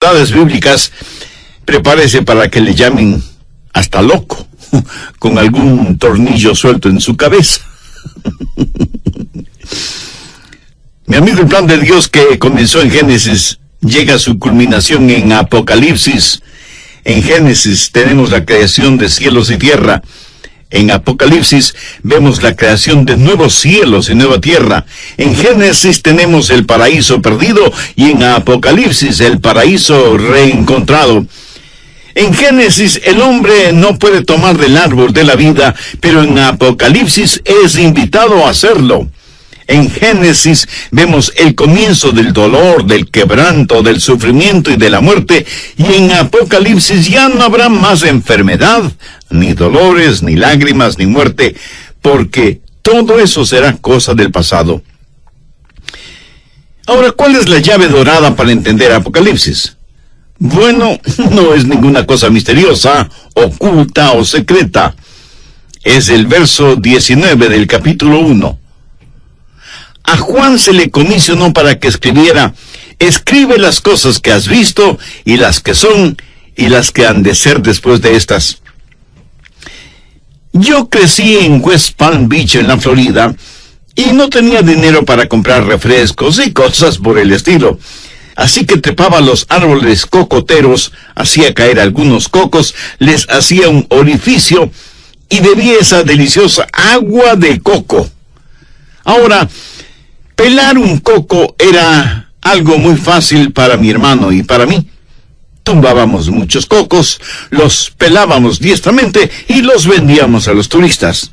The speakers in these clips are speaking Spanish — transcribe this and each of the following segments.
verdades bíblicas, prepárese para que le llamen hasta loco, con algún tornillo suelto en su cabeza. Mi amigo, el plan de Dios que comenzó en Génesis llega a su culminación en Apocalipsis. En Génesis tenemos la creación de cielos y tierra. En Apocalipsis vemos la creación de nuevos cielos y nueva tierra. En Génesis tenemos el paraíso perdido y en Apocalipsis el paraíso reencontrado. En Génesis el hombre no puede tomar del árbol de la vida, pero en Apocalipsis es invitado a hacerlo. En Génesis vemos el comienzo del dolor, del quebranto, del sufrimiento y de la muerte, y en Apocalipsis ya no habrá más enfermedad, ni dolores, ni lágrimas, ni muerte, porque todo eso será cosa del pasado. Ahora, ¿cuál es la llave dorada para entender Apocalipsis? Bueno, no es ninguna cosa misteriosa, oculta o secreta. Es el verso 19 del capítulo 1. A Juan se le comisionó para que escribiera: escribe las cosas que has visto, y las que son, y las que han de ser después de estas. Yo crecí en West Palm Beach, en la Florida, y no tenía dinero para comprar refrescos y cosas por el estilo. Así que trepaba a los árboles cocoteros, hacía caer algunos cocos, les hacía un orificio y bebía esa deliciosa agua de coco. Ahora, pelar un coco era algo muy fácil para mi hermano y para mí. Tumbábamos muchos cocos, los pelábamos diestramente y los vendíamos a los turistas.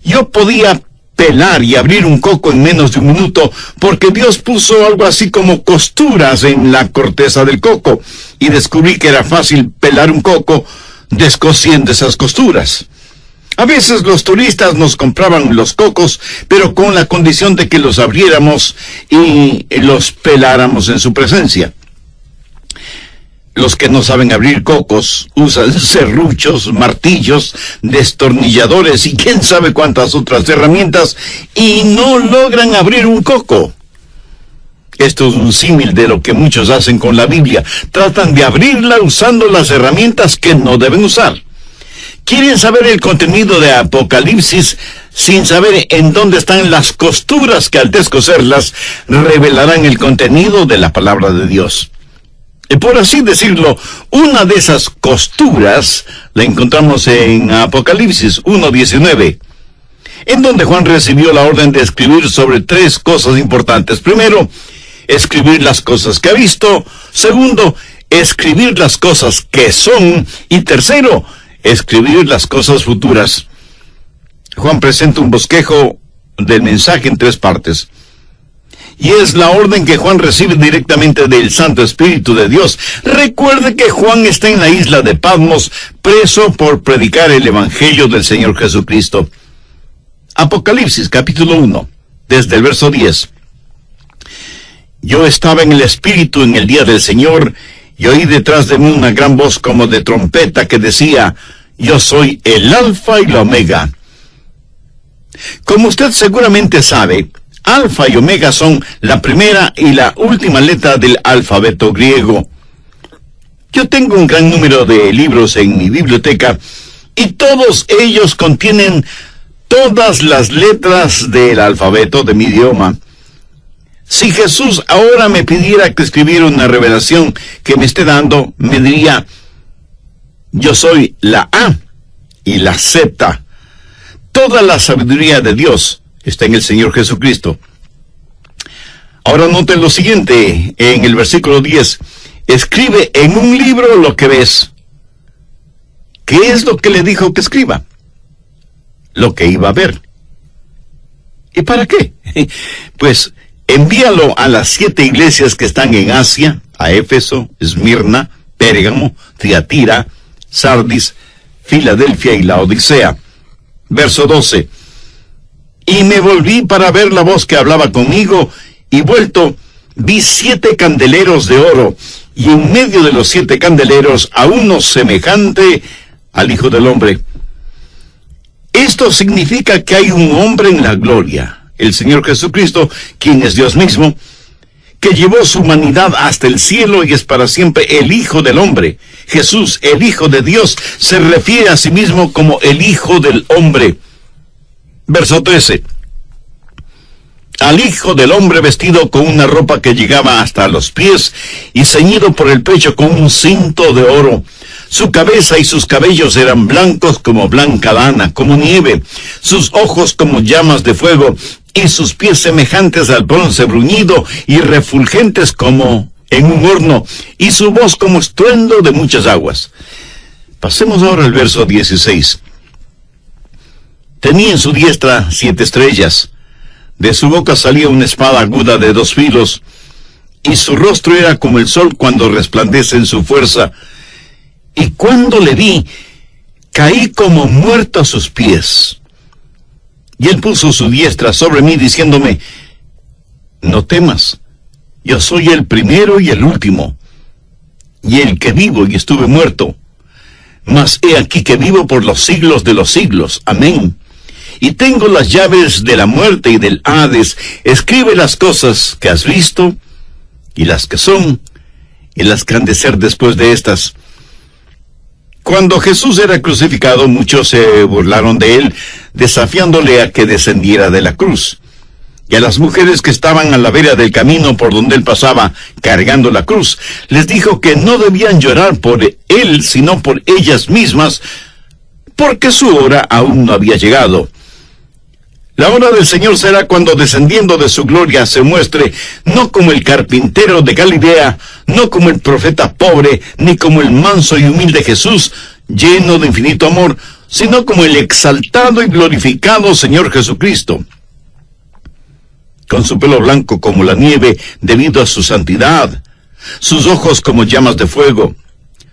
Yo podía pelar y abrir un coco en menos de un minuto porque Dios puso algo así como costuras en la corteza del coco, y descubrí que era fácil pelar un coco descosiendo esas costuras. A veces los turistas nos compraban los cocos, pero con la condición de que los abriéramos y los peláramos en su presencia. Los que no saben abrir cocos usan serruchos, martillos, destornilladores y quién sabe cuántas otras herramientas, y no logran abrir un coco. Esto es un símil de lo que muchos hacen con la Biblia. Tratan de abrirla usando las herramientas que no deben usar. Quieren saber el contenido de Apocalipsis sin saber en dónde están las costuras que al descoserlas revelarán el contenido de la palabra de Dios. Y por así decirlo, una de esas costuras la encontramos en Apocalipsis 1:19, en donde Juan recibió la orden de escribir sobre tres cosas importantes. Primero, escribir las cosas que ha visto. Segundo, escribir las cosas que son. Y tercero, escribir las cosas futuras. Juan presenta un bosquejo del mensaje en tres partes. Y es la orden que Juan recibe directamente del Santo Espíritu de Dios. Recuerde que Juan está en la isla de Patmos, preso por predicar el Evangelio del Señor Jesucristo. Apocalipsis capítulo 1, desde el verso 10. Yo estaba en el Espíritu en el día del Señor, y oí detrás de mí una gran voz como de trompeta que decía: yo soy el Alfa y la Omega. Como usted seguramente sabe, Alfa y Omega son la primera y la última letra del alfabeto griego. Yo tengo un gran número de libros en mi biblioteca, y todos ellos contienen todas las letras del alfabeto de mi idioma. Si Jesús ahora me pidiera que escribiera una revelación que me esté dando, me diría: yo soy la A y la Z. Toda la sabiduría de Dios está en el Señor Jesucristo. Ahora noten lo siguiente, en el versículo 10. Escribe en un libro lo que ves. ¿Qué es lo que le dijo que escriba? Lo que iba a ver. ¿Y para qué? Pues envíalo a las 7 iglesias que están en Asia, a Éfeso, Esmirna, Pérgamo, Tiatira, Sardis, Filadelfia y Laodicea. Verso 12. Y me volví para ver la voz que hablaba conmigo, y vuelto, vi 7 candeleros de oro, y en medio de los 7 candeleros a uno semejante al Hijo del Hombre. Esto significa que hay un hombre en la gloria, el Señor Jesucristo, quien es Dios mismo, que llevó su humanidad hasta el cielo y es para siempre el Hijo del Hombre. Jesús, el Hijo de Dios, se refiere a sí mismo como el Hijo del Hombre. Verso 13. Al Hijo del Hombre vestido con una ropa que llegaba hasta los pies y ceñido por el pecho con un cinto de oro. Su cabeza y sus cabellos eran blancos como blanca lana, como nieve, sus ojos como llamas de fuego, y sus pies semejantes al bronce bruñido y refulgentes como en un horno, y su voz como estruendo de muchas aguas. Pasemos ahora al verso 16. Tenía en su diestra 7 estrellas, de su boca salía una espada aguda de 2 filos, y su rostro era como el sol cuando resplandece en su fuerza. Y cuando le vi, caí como muerto a sus pies. Y él puso su diestra sobre mí, diciéndome: no temas, yo soy el primero y el último, y el que vivo y estuve muerto. Mas he aquí que vivo por los siglos de los siglos. Amén. Y tengo las llaves de la muerte y del Hades. Escribe las cosas que has visto, y las que son, y las que han de ser después de estas. Cuando Jesús era crucificado, muchos se burlaron de él, desafiándole a que descendiera de la cruz. Y a las mujeres que estaban a la vera del camino por donde él pasaba, cargando la cruz, les dijo que no debían llorar por él, sino por ellas mismas, porque su hora aún no había llegado. La hora del Señor será cuando, descendiendo de su gloria, se muestre, no como el carpintero de Galilea, no como el profeta pobre, ni como el manso y humilde Jesús, lleno de infinito amor, sino como el exaltado y glorificado Señor Jesucristo. Con su pelo blanco como la nieve, debido a su santidad, sus ojos como llamas de fuego,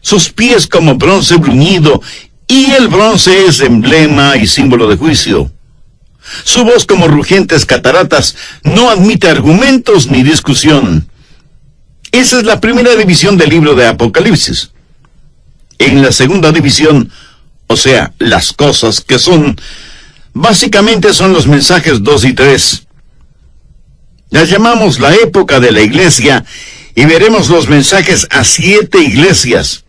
sus pies como bronce bruñido, y el bronce es emblema y símbolo de juicio. Su voz como rugientes cataratas no admite argumentos ni discusión. Esa es la primera división del libro de Apocalipsis. En la segunda división, o sea, las cosas que son, básicamente son los mensajes 2 y 3. Las llamamos la época de la iglesia y veremos los mensajes a 7 iglesias.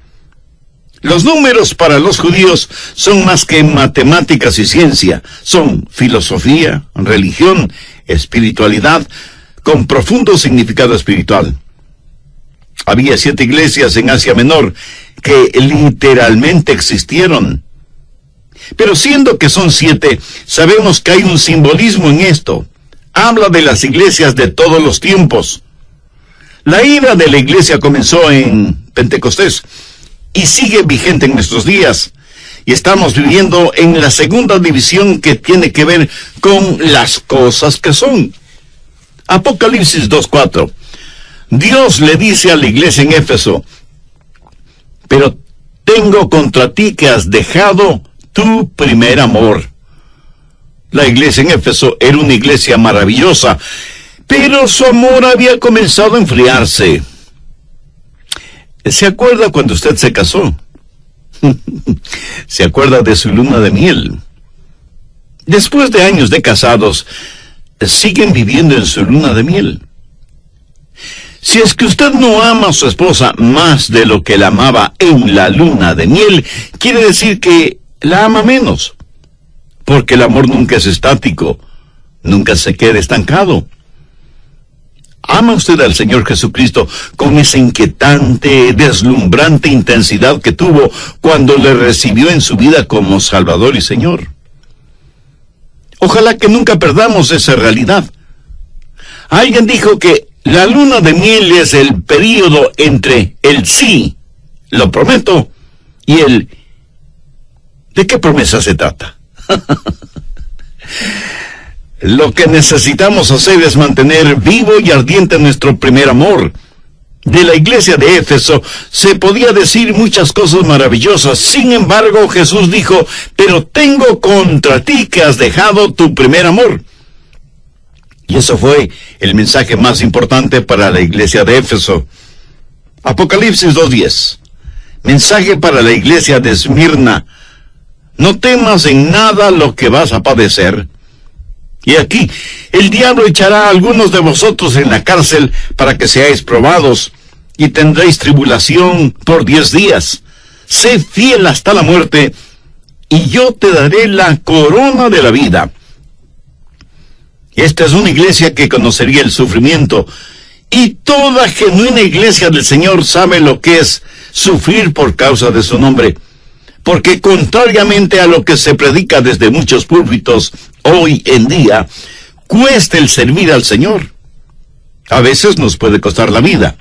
Los números para los judíos son más que matemáticas y ciencia, son filosofía, religión, espiritualidad, con profundo significado espiritual. Había 7 iglesias en Asia Menor que literalmente existieron. Pero siendo que son 7, sabemos que hay un simbolismo en esto. Habla de las iglesias de todos los tiempos. La ira de la iglesia comenzó en Pentecostés y sigue vigente en nuestros días. Y estamos viviendo en la segunda división que tiene que ver con las cosas que son. Apocalipsis 2:4. Dios le dice a la iglesia en Éfeso: pero tengo contra ti que has dejado tu primer amor. La iglesia en Éfeso era una iglesia maravillosa, pero su amor había comenzado a enfriarse. ¿Se acuerda cuando usted se casó? ¿Se acuerda de su luna de miel? Después de años de casados, siguen viviendo en su luna de miel. Si es que usted no ama a su esposa más de lo que la amaba en la luna de miel, quiere decir que la ama menos. Porque el amor nunca es estático, nunca se queda estancado. ¿Ama usted al Señor Jesucristo con esa inquietante, deslumbrante intensidad que tuvo cuando le recibió en su vida como Salvador y Señor? Ojalá que nunca perdamos esa realidad. Alguien dijo que la luna de miel es el período entre el sí, lo prometo, y el ¿de qué promesa se trata? Lo que necesitamos hacer es mantener vivo y ardiente nuestro primer amor. De la iglesia de Éfeso se podía decir muchas cosas maravillosas. Sin embargo, Jesús dijo: pero tengo contra ti que has dejado tu primer amor. Y eso fue el mensaje más importante para la iglesia de Éfeso. Apocalipsis 2:10. Mensaje para la iglesia de Esmirna: no temas en nada lo que vas a padecer. Y aquí, el diablo echará a algunos de vosotros en la cárcel para que seáis probados, y tendréis tribulación por 10 días. Sé fiel hasta la muerte, y yo te daré la corona de la vida. Esta es una iglesia que conocería el sufrimiento, y toda genuina iglesia del Señor sabe lo que es sufrir por causa de su nombre, porque contrariamente a lo que se predica desde muchos púlpitos hoy en día, cuesta el servir al Señor. A veces nos puede costar la vida.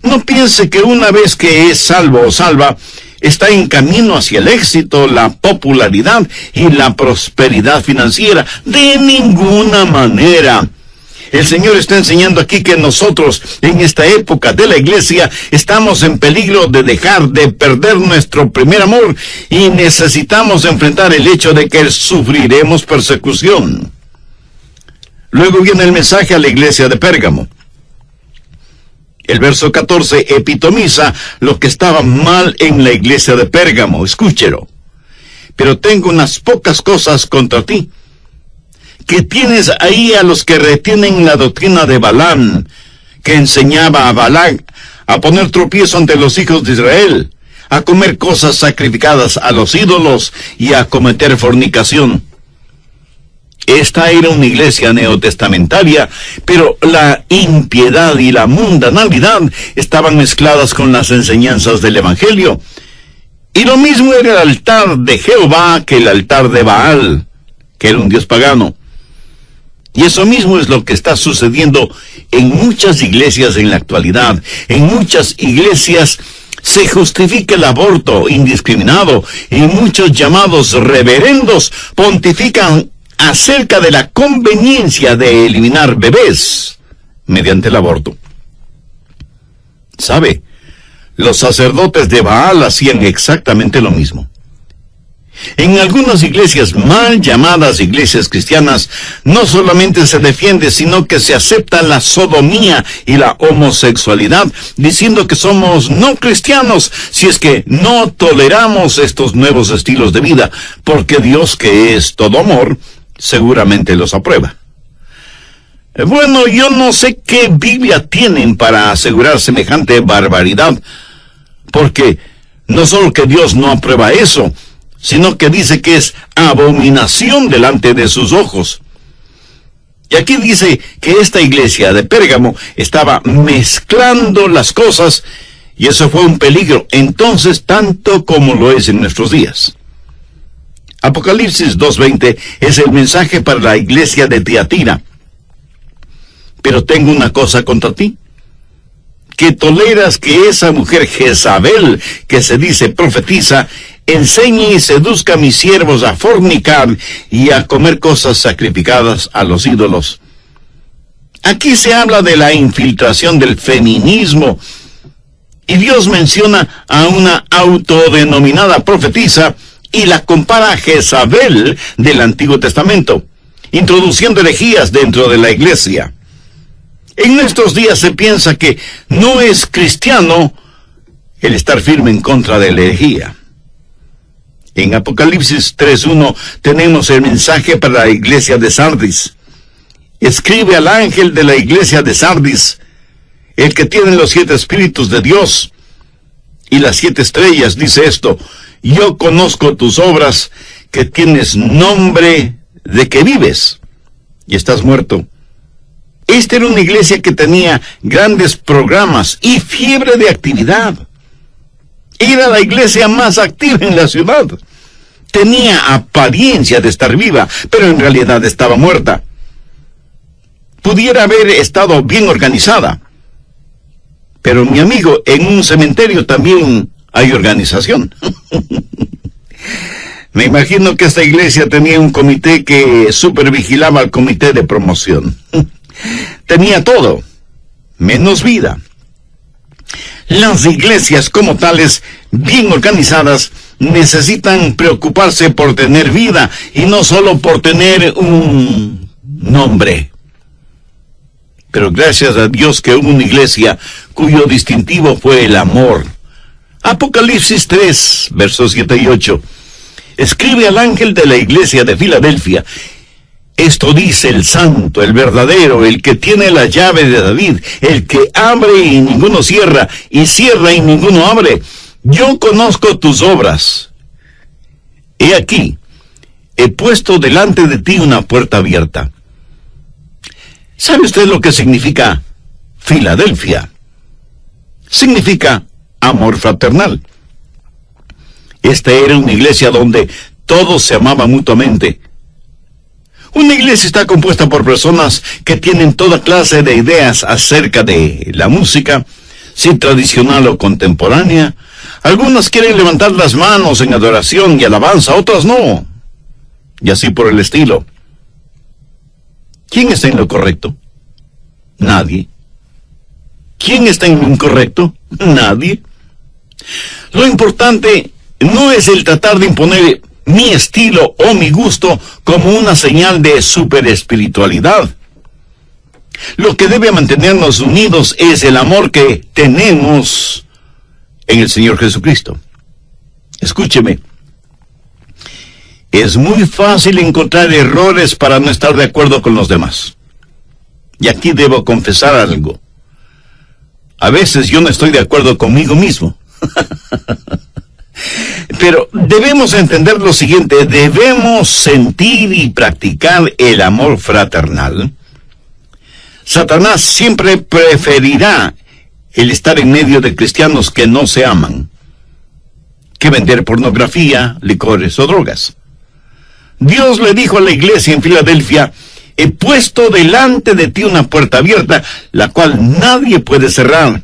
No piense que una vez que es salvo o salva, está en camino hacia el éxito, la popularidad y la prosperidad financiera. De ninguna manera. El Señor está enseñando aquí que nosotros, en esta época de la iglesia, estamos en peligro de dejar de perder nuestro primer amor y necesitamos enfrentar el hecho de que sufriremos persecución. Luego viene el mensaje a la iglesia de Pérgamo. El verso 14 epitomiza lo que estaba mal en la iglesia de Pérgamo. Escúchelo. Pero tengo unas pocas cosas contra ti, que tienes ahí a los que retienen la doctrina de Balaam, que enseñaba a Balac a poner tropiezo ante los hijos de Israel, a comer cosas sacrificadas a los ídolos y a cometer fornicación. Esta era una iglesia neotestamentaria, pero la impiedad y la mundanalidad estaban mezcladas con las enseñanzas del Evangelio. Y lo mismo era el altar de Jehová que el altar de Baal, que era un dios pagano. Y eso mismo es lo que está sucediendo en muchas iglesias en la actualidad. En muchas iglesias se justifica el aborto indiscriminado y muchos llamados reverendos pontifican acerca de la conveniencia de eliminar bebés mediante el aborto. ¿Sabe? Los sacerdotes de Baal hacían exactamente lo mismo. En algunas iglesias mal llamadas iglesias cristianas, no solamente se defiende, sino que se acepta la sodomía y la homosexualidad, diciendo que somos no cristianos si es que no toleramos estos nuevos estilos de vida, porque Dios, que es todo amor, seguramente los aprueba. Bueno, yo no sé qué Biblia tienen para asegurar semejante barbaridad, porque no solo que Dios no aprueba eso, sino que dice que es abominación delante de sus ojos. Y aquí dice que esta iglesia de Pérgamo estaba mezclando las cosas, y eso fue un peligro entonces tanto como lo es en nuestros días. Apocalipsis 2:20 es el mensaje para la iglesia de Tiatira. Pero tengo una cosa contra ti, que toleras que esa mujer Jezabel, que se dice profetiza, enseñe y seduzca a mis siervos a fornicar y a comer cosas sacrificadas a los ídolos. Aquí se habla de la infiltración del feminismo, y Dios menciona a una autodenominada profetisa y la compara a Jezabel del Antiguo Testamento, introduciendo herejías dentro de la iglesia. En nuestros días se piensa que no es cristiano el estar firme en contra de la herejía. En Apocalipsis 3:1 tenemos el mensaje para la iglesia de Sardis. Escribe al ángel de la iglesia de Sardis, el que tiene los 7 espíritus de Dios y las 7 estrellas, dice esto: yo conozco tus obras, que tienes nombre de que vives y estás muerto. Esta era una iglesia que tenía grandes programas y fiebre de actividad. Era la iglesia más activa en la ciudad. Tenía apariencia de estar viva, pero en realidad estaba muerta. Pudiera haber estado bien organizada. Pero mi amigo, en un cementerio también hay organización. Me imagino que esta iglesia tenía un comité que supervigilaba al comité de promoción. Tenía todo, menos vida. Las iglesias como tales, bien organizadas, necesitan preocuparse por tener vida y no solo por tener un nombre. Pero gracias a Dios que hubo una iglesia cuyo distintivo fue el amor. Apocalipsis 3, versos 7 y 8. Escribe al ángel de la iglesia de Filadelfia: Esto dice el santo, el verdadero, el que tiene la llave de David, el que abre y ninguno cierra, y cierra y ninguno abre. Yo conozco tus obras. He aquí, he puesto delante de ti una puerta abierta. ¿Sabe usted lo que significa Filadelfia? Significa amor fraternal. Esta era una iglesia donde todos se amaban mutuamente. Una iglesia está compuesta por personas que tienen toda clase de ideas acerca de la música, si tradicional o contemporánea. Algunas quieren levantar las manos en adoración y alabanza, otras no. Y así por el estilo. ¿Quién está en lo correcto? Nadie. ¿Quién está en lo incorrecto? Nadie. Lo importante no es el tratar de imponer mi estilo o mi gusto como una señal de superespiritualidad. Lo que debe mantenernos unidos es el amor que tenemos en el Señor Jesucristo. Escúcheme. Es muy fácil encontrar errores para no estar de acuerdo con los demás. Y aquí debo confesar algo. A veces yo no estoy de acuerdo conmigo mismo. Pero debemos entender lo siguiente: debemos sentir y practicar el amor fraternal. Satanás siempre preferirá el estar en medio de cristianos que no se aman que vender pornografía, licores o drogas. Dios le dijo a la iglesia en Filadelfia: he puesto delante de ti una puerta abierta, la cual nadie puede cerrar.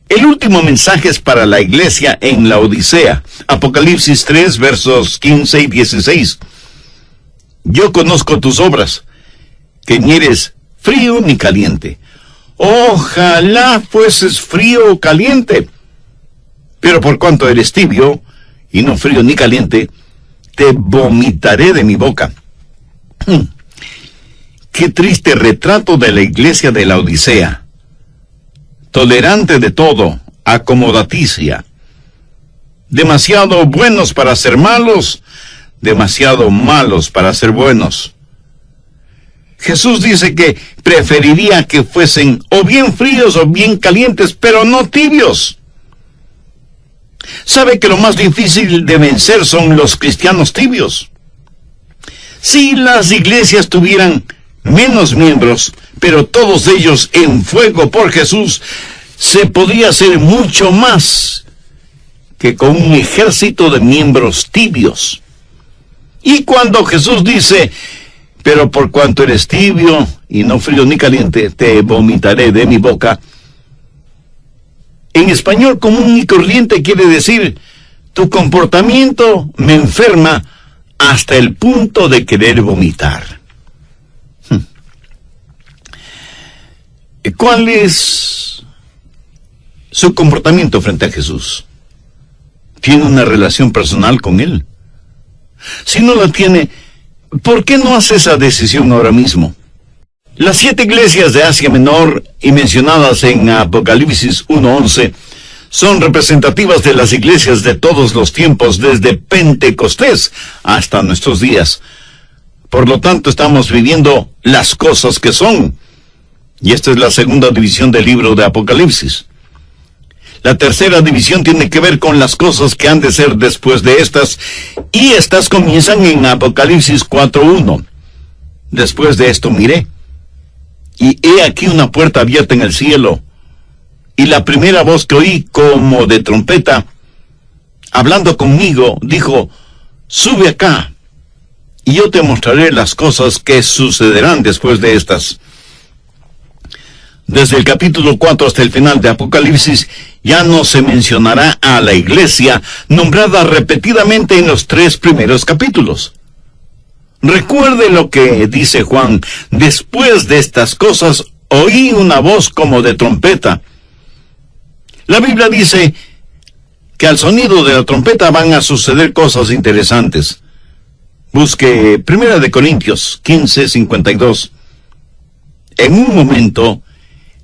El último mensaje es para la iglesia en la Odisea. Apocalipsis 3, versos 15 y 16. Yo conozco tus obras, que ni eres frío ni caliente. Ojalá fueses frío o caliente. Pero por cuanto eres tibio, y no frío ni caliente, te vomitaré de mi boca. Qué triste retrato de la iglesia de la Odisea. Tolerante de todo, acomodaticia. Demasiado buenos para ser malos, demasiado malos para ser buenos. Jesús dice que preferiría que fuesen o bien fríos o bien calientes, pero no tibios. ¿Sabe que lo más difícil de vencer son los cristianos tibios? Si las iglesias tuvieran menos miembros, pero todos ellos en fuego por Jesús, se podría hacer mucho más que con un ejército de miembros tibios. Y cuando Jesús dice: pero por cuanto eres tibio y no frío ni caliente, te vomitaré de mi boca, en español común y corriente quiere decir: tu comportamiento me enferma hasta el punto de querer vomitar. ¿Cuál es su comportamiento frente a Jesús? ¿Tiene una relación personal con Él? Si no la tiene, ¿por qué no hace esa decisión ahora mismo? Las 7 iglesias de Asia Menor y mencionadas en Apocalipsis 1:11 son representativas de las iglesias de todos los tiempos, desde Pentecostés hasta nuestros días. Por lo tanto, estamos viviendo las cosas que son. Y esta es la segunda división del libro de Apocalipsis. La tercera división tiene que ver con las cosas que han de ser después de estas, y estas comienzan en Apocalipsis 4:1. Después de esto miré, y he aquí una puerta abierta en el cielo, y la primera voz que oí como de trompeta, hablando conmigo, dijo: sube acá, y yo te mostraré las cosas que sucederán después de estas. Desde el capítulo 4 hasta el final de Apocalipsis, ya no se mencionará a la iglesia nombrada repetidamente en los 3 primeros capítulos. Recuerde lo que dice Juan: después de estas cosas oí una voz como de trompeta. La Biblia dice que al sonido de la trompeta van a suceder cosas interesantes. Busque 1 Corintios 15:52. En un momento,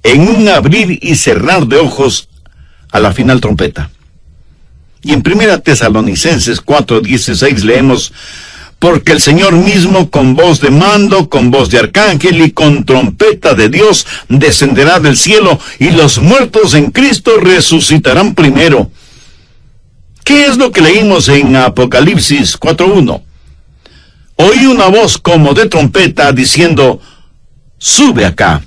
en un abrir y cerrar de ojos, a la final trompeta. Y en 1 Tesalonicenses 4:16 leemos: porque el Señor mismo con voz de mando, con voz de arcángel y con trompeta de Dios descenderá del cielo, y los muertos en Cristo resucitarán primero. ¿Qué es lo que leímos en Apocalipsis 4:1? Oí una voz como de trompeta diciendo: sube acá.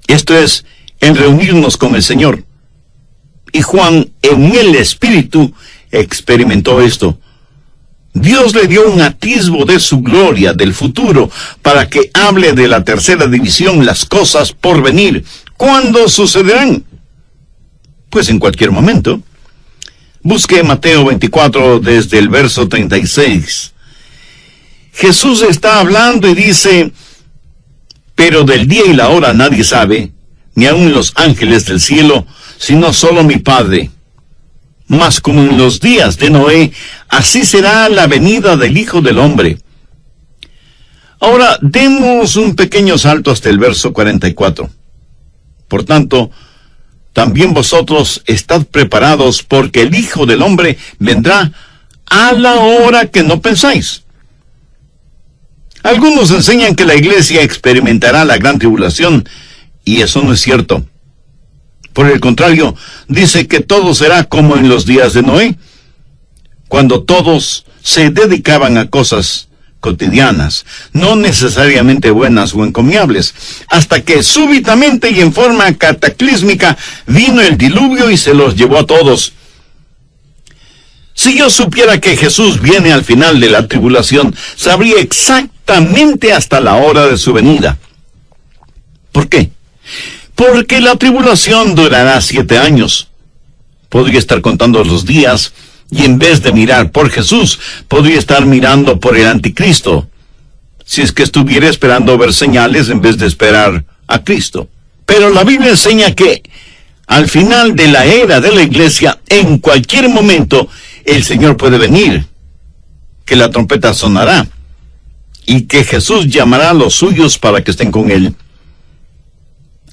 Esto es, en reunirnos con el Señor. Y Juan, en el Espíritu, experimentó esto. Dios le dio un atisbo de su gloria, del futuro, para que hable de la tercera división, las cosas por venir. ¿Cuándo sucederán? Pues en cualquier momento. Busque Mateo 24 desde el verso 36. Jesús está hablando y dice: pero del día y la hora nadie sabe, ni aun los ángeles del cielo, sino solo mi Padre. Mas como en los días de Noé, así será la venida del Hijo del Hombre. Ahora, demos un pequeño salto hasta el verso 44. Por tanto, también vosotros estad preparados, porque el Hijo del Hombre vendrá a la hora que no pensáis. Algunos enseñan que la iglesia experimentará la gran tribulación, y eso no es cierto. Por el contrario, dice que todo será como en los días de Noé, cuando todos se dedicaban a cosas cotidianas, no necesariamente buenas o encomiables, hasta que súbitamente y en forma cataclísmica vino el diluvio y se los llevó a todos. Si yo supiera que Jesús viene al final de la tribulación, sabría exactamente hasta la hora de su venida. ¿Por qué? Porque la tribulación durará 7 años. Podría estar contando los días, y en vez de mirar por Jesús, podría estar mirando por el anticristo, si es que estuviera esperando ver señales en vez de esperar a Cristo. Pero la Biblia enseña que al final de la era de la iglesia, en cualquier momento, el Señor puede venir, que la trompeta sonará, y que Jesús llamará a los suyos para que estén con Él.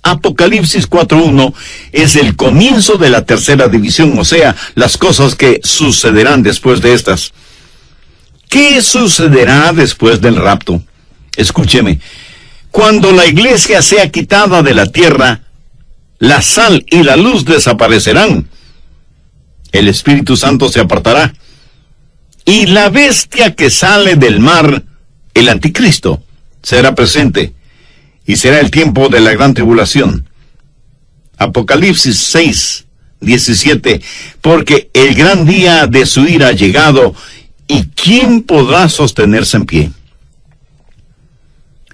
Apocalipsis 4:1 es el comienzo de la tercera división, o sea, las cosas que sucederán después de estas. ¿Qué sucederá después del rapto? Escúcheme, cuando la iglesia sea quitada de la tierra, la sal y la luz desaparecerán. El Espíritu Santo se apartará. Y la bestia que sale del mar, el anticristo, será presente. Y será el tiempo de la gran tribulación. Apocalipsis 6:17. Porque el gran día de su ira ha llegado, ¿y quién podrá sostenerse en pie?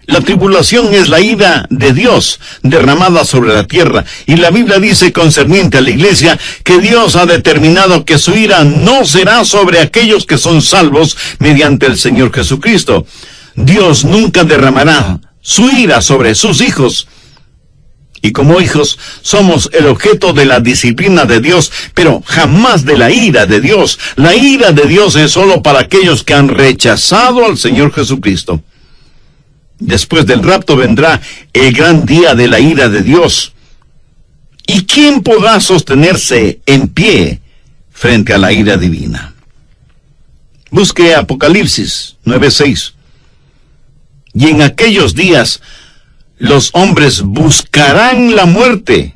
La tribulación es la ira de Dios derramada sobre la tierra, y la Biblia dice concerniente a la iglesia que Dios ha determinado que su ira no será sobre aquellos que son salvos mediante el Señor Jesucristo. Dios nunca derramará su ira sobre sus hijos. Y como hijos somos el objeto de la disciplina de Dios, pero jamás de la ira de Dios. La ira de Dios es solo para aquellos que han rechazado al Señor Jesucristo. Después del rapto vendrá el gran día de la ira de Dios. ¿Y quién podrá sostenerse en pie frente a la ira divina? Busque Apocalipsis 9:6. Y en aquellos días los hombres buscarán la muerte,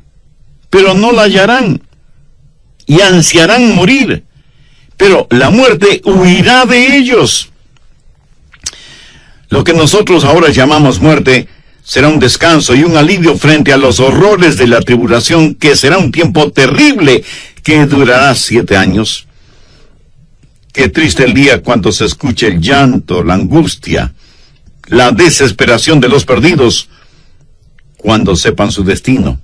pero no la hallarán, y ansiarán morir, pero la muerte huirá de ellos. Lo que nosotros ahora llamamos muerte será un descanso y un alivio frente a los horrores de la tribulación, que será un tiempo terrible que durará 7 años. Qué triste el día cuando se escuche el llanto, la angustia, la desesperación de los perdidos, cuando sepan su destino.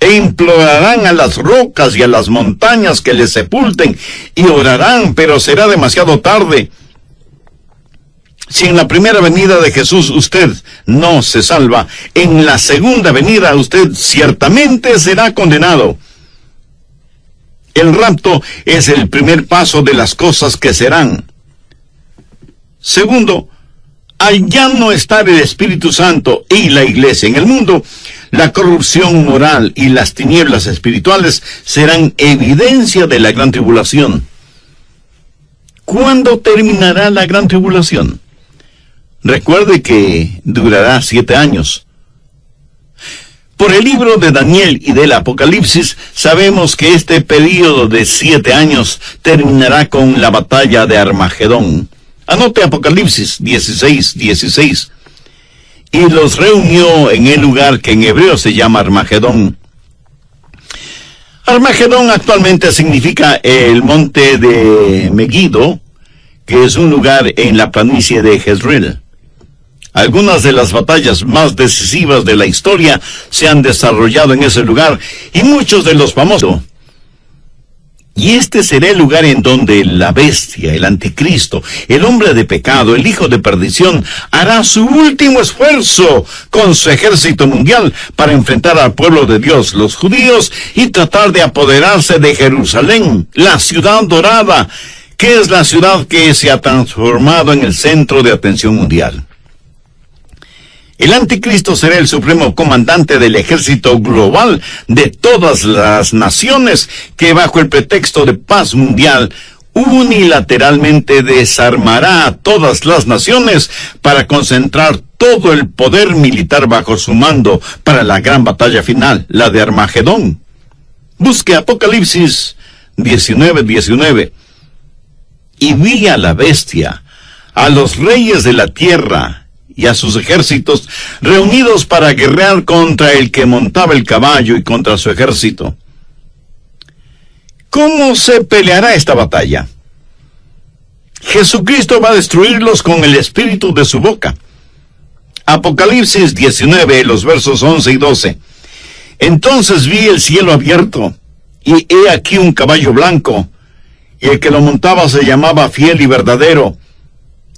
E implorarán a las rocas y a las montañas que les sepulten, y orarán, pero será demasiado tarde. Si en la primera venida de Jesús usted no se salva, en la segunda venida usted ciertamente será condenado. El rapto es el primer paso de las cosas que serán. Segundo, al ya no estar el Espíritu Santo y la iglesia en el mundo, la corrupción moral y las tinieblas espirituales serán evidencia de la gran tribulación. ¿Cuándo terminará la gran tribulación? Recuerde que durará 7 años. Por el libro de Daniel y del Apocalipsis, sabemos que este período de 7 años terminará con la batalla de Armagedón. Anote Apocalipsis 16:16. Y los reunió en el lugar que en hebreo se llama Armagedón. Armagedón actualmente significa el monte de Megiddo, que es un lugar en la planicie de Jezreel. Algunas de las batallas más decisivas de la historia se han desarrollado en ese lugar, y muchos de los famosos. Y este será el lugar en donde la bestia, el anticristo, el hombre de pecado, el hijo de perdición, hará su último esfuerzo con su ejército mundial para enfrentar al pueblo de Dios, los judíos, y tratar de apoderarse de Jerusalén, la ciudad dorada, que es la ciudad que se ha transformado en el centro de atención mundial. El anticristo será el supremo comandante del ejército global de todas las naciones que bajo el pretexto de paz mundial unilateralmente desarmará a todas las naciones para concentrar todo el poder militar bajo su mando para la gran batalla final, la de Armagedón. Busque Apocalipsis 19:19. Y vi a la bestia, a los reyes de la tierra y a sus ejércitos reunidos para guerrear contra el que montaba el caballo y contra su ejército. ¿Cómo se peleará esta batalla? Jesucristo va a destruirlos con el espíritu de su boca. Apocalipsis 19, los versos 11 y 12. Entonces vi el cielo abierto, y he aquí un caballo blanco, y el que lo montaba se llamaba Fiel y Verdadero,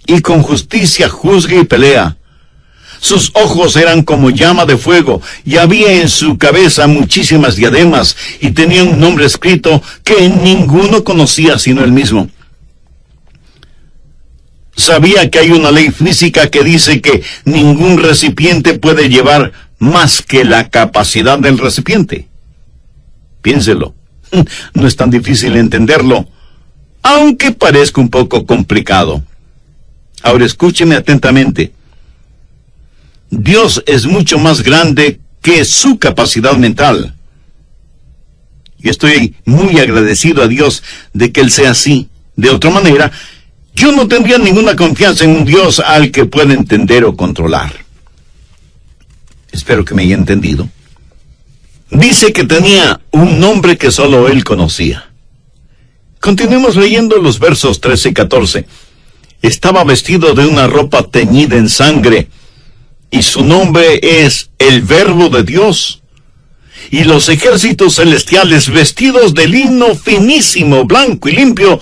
y con justicia juzga y pelea. Sus ojos eran como llama de fuego, y había en su cabeza muchísimas diademas, y tenía un nombre escrito que ninguno conocía sino él mismo. Sabía que hay una ley física que dice que ningún recipiente puede llevar más que la capacidad del recipiente. Piénselo, no es tan difícil entenderlo, aunque parezca un poco complicado. Ahora escúcheme atentamente. Dios es mucho más grande que su capacidad mental. Y estoy muy agradecido a Dios de que Él sea así. De otra manera, yo no tendría ninguna confianza en un Dios al que pueda entender o controlar. Espero que me haya entendido. Dice que tenía un nombre que solo Él conocía. Continuemos leyendo los versos 13 y 14. Estaba vestido de una ropa teñida en sangre, y su nombre es el Verbo de Dios. Y los ejércitos celestiales, vestidos de lino finísimo, blanco y limpio,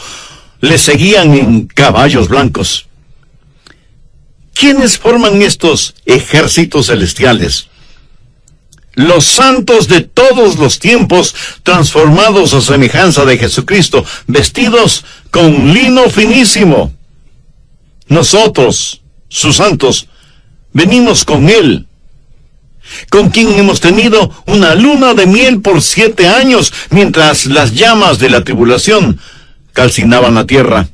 le seguían en caballos blancos. ¿Quiénes forman estos ejércitos celestiales? Los santos de todos los tiempos, transformados a semejanza de Jesucristo, vestidos con lino finísimo. Nosotros, sus santos, venimos con Él, con quien hemos tenido una luna de miel por 7 años, mientras las llamas de la tribulación calcinaban la tierra.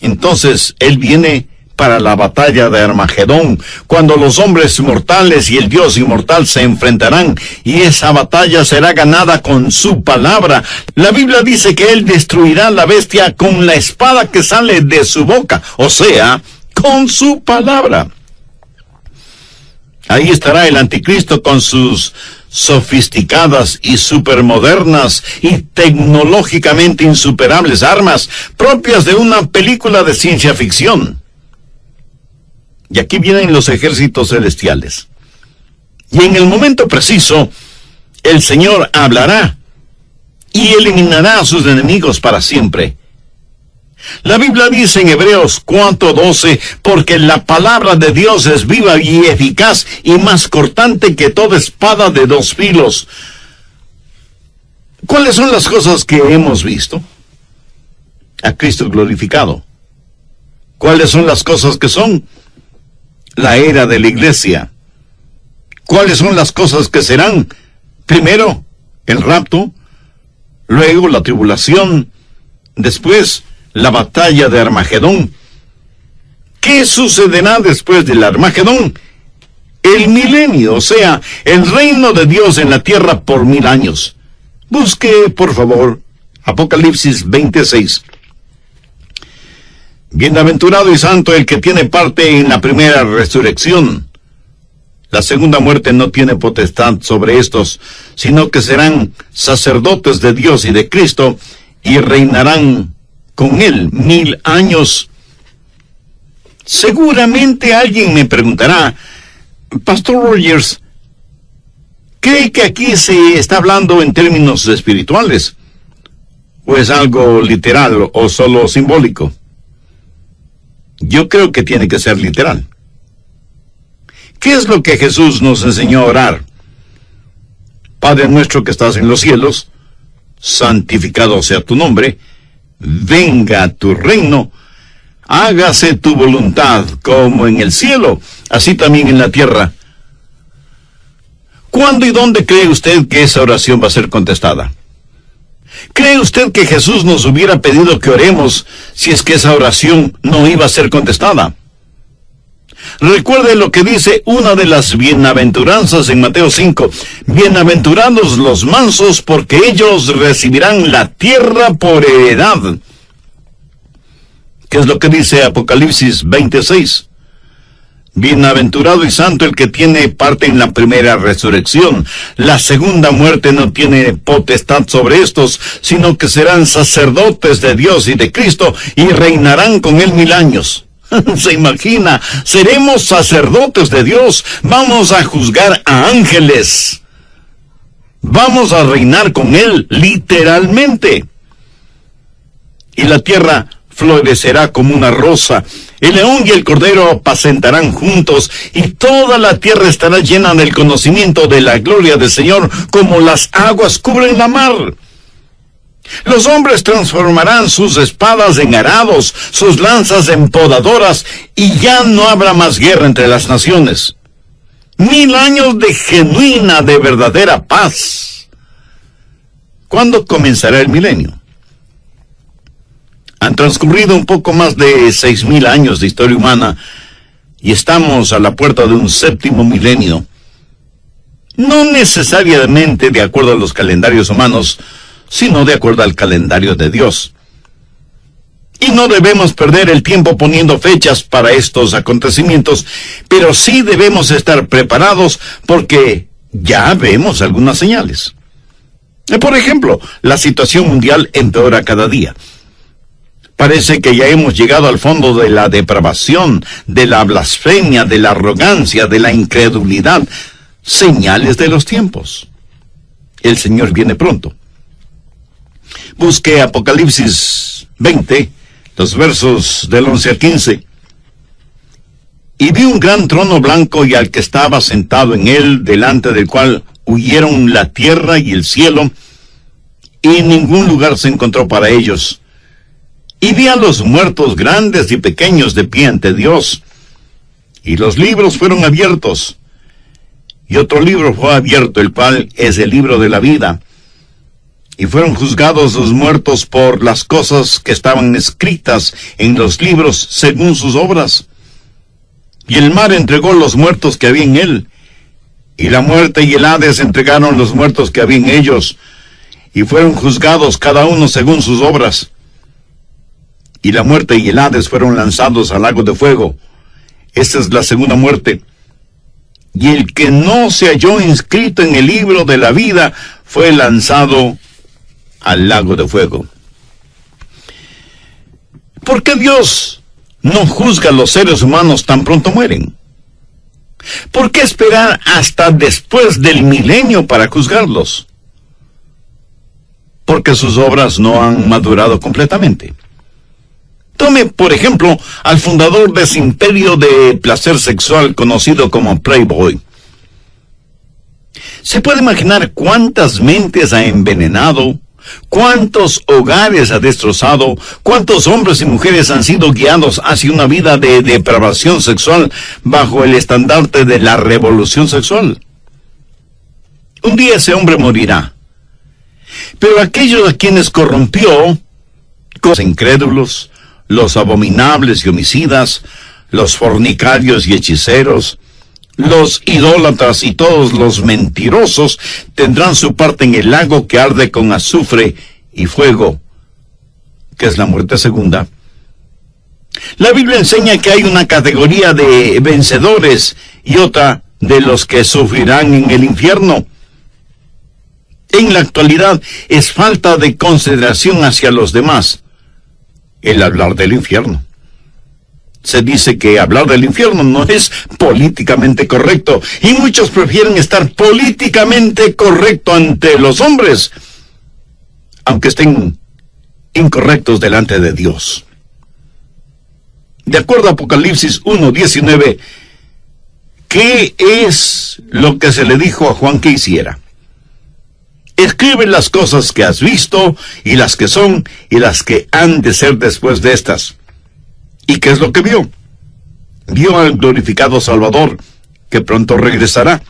Entonces Él viene para la batalla de Armagedón, cuando los hombres mortales y el Dios inmortal se enfrentarán, y esa batalla será ganada con su palabra. La Biblia dice que Él destruirá la bestia con la espada que sale de su boca, o sea, con su palabra. Ahí estará el anticristo con sus sofisticadas y supermodernas y tecnológicamente insuperables armas propias de una película de ciencia ficción. Y aquí vienen los ejércitos celestiales. Y en el momento preciso, el Señor hablará y eliminará a sus enemigos para siempre. La Biblia dice en Hebreos 4:12, porque la palabra de Dios es viva y eficaz y más cortante que toda espada de 2 filos. ¿Cuáles son las cosas que hemos visto? A Cristo glorificado. ¿Cuáles son las cosas que son? La era de la iglesia. ¿Cuáles son las cosas que serán? Primero, el rapto, luego la tribulación, después la batalla de Armagedón. ¿Qué sucederá después del Armagedón? El milenio, o sea, el reino de Dios en la tierra por 1000 años. Busque, por favor, Apocalipsis 26. Bienaventurado y santo el que tiene parte en la primera resurrección. La segunda muerte no tiene potestad sobre estos, sino que serán sacerdotes de Dios y de Cristo, y reinarán con él 1000 años. Seguramente alguien me preguntará, Pastor Rogers, ¿cree que aquí se está hablando en términos espirituales? ¿O es algo literal o solo simbólico? Yo creo que tiene que ser literal. ¿Qué es lo que Jesús nos enseñó a orar? Padre nuestro que estás en los cielos, santificado sea tu nombre, venga tu reino, hágase tu voluntad como en el cielo, así también en la tierra. ¿Cuándo y dónde cree usted que esa oración va a ser contestada? ¿Cree usted que Jesús nos hubiera pedido que oremos si es que esa oración no iba a ser contestada? Recuerde lo que dice una de las bienaventuranzas en Mateo 5. Bienaventurados los mansos, porque ellos recibirán la tierra por heredad. ¿Qué es lo que dice Apocalipsis 26? Bienaventurado y santo el que tiene parte en la primera resurrección. La segunda muerte no tiene potestad sobre estos, sino que serán sacerdotes de Dios y de Cristo, y reinarán con él 1000 años. ¿Se imagina? Seremos sacerdotes de Dios. Vamos a juzgar a ángeles. Vamos a reinar con él, literalmente. Y la tierra florecerá como una rosa. El león y el cordero apacentarán juntos, y toda la tierra estará llena del conocimiento de la gloria del Señor, como las aguas cubren la mar. Los hombres transformarán sus espadas en arados, sus lanzas en podadoras, y ya no habrá más guerra entre las naciones. 1000 años de genuina, de verdadera paz. ¿Cuándo comenzará el milenio? Han transcurrido un poco más de 6000 años de historia humana, y estamos a la puerta de un 7º milenio. No necesariamente de acuerdo a los calendarios humanos, sino de acuerdo al calendario de Dios. Y no debemos perder el tiempo poniendo fechas para estos acontecimientos, pero sí debemos estar preparados porque ya vemos algunas señales. Por ejemplo, la situación mundial empeora cada día. Parece que ya hemos llegado al fondo de la depravación, de la blasfemia, de la arrogancia, de la incredulidad. Señales de los tiempos. El Señor viene pronto. Busque Apocalipsis 20, los versos del 11 al 15. Y vi un gran trono blanco y al que estaba sentado en él, delante del cual huyeron la tierra y el cielo, y ningún lugar se encontró para ellos. Y vi a los muertos grandes y pequeños de pie ante Dios, y los libros fueron abiertos. Y otro libro fue abierto, el cual es el libro de la vida. Y fueron juzgados los muertos por las cosas que estaban escritas en los libros según sus obras. Y el mar entregó los muertos que había en él, y la muerte y el Hades entregaron los muertos que había en ellos, y fueron juzgados cada uno según sus obras. Y la muerte y el Hades fueron lanzados al lago de fuego. Esta es la segunda muerte. Y el que no se halló inscrito en el libro de la vida fue lanzado al lago de fuego. ¿Por qué Dios no juzga a los seres humanos tan pronto mueren? ¿Por qué esperar hasta después del milenio para juzgarlos? Porque sus obras no han madurado completamente. Tome, por ejemplo, al fundador de ese imperio de placer sexual conocido como Playboy. ¿Se puede imaginar cuántas mentes ha envenenado? ¿Cuántos hogares ha destrozado? ¿Cuántos hombres y mujeres han sido guiados hacia una vida de depravación sexual bajo el estandarte de la revolución sexual? Un día ese hombre morirá. Pero aquellos a quienes corrompió los incrédulos, los abominables y homicidas, los fornicarios y hechiceros, los idólatras y todos los mentirosos tendrán su parte en el lago que arde con azufre y fuego, que es la muerte segunda. La Biblia enseña que hay una categoría de vencedores y otra de los que sufrirán en el infierno. En la actualidad es falta de consideración hacia los demás el hablar del infierno. Se dice que hablar del infierno no es políticamente correcto, y muchos prefieren estar políticamente correcto ante los hombres, aunque estén incorrectos delante de Dios. De acuerdo a Apocalipsis 1:19, ¿qué es lo que se le dijo a Juan que hiciera? Escribe las cosas que has visto, y las que son, y las que han de ser después de estas. ¿Y qué es lo que vio? Vio al glorificado Salvador, que pronto regresará.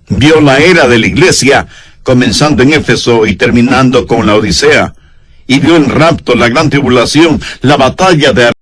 Vio la era de la iglesia, comenzando en Éfeso y terminando con la Odisea. Y vio el rapto, la gran tribulación, la batalla de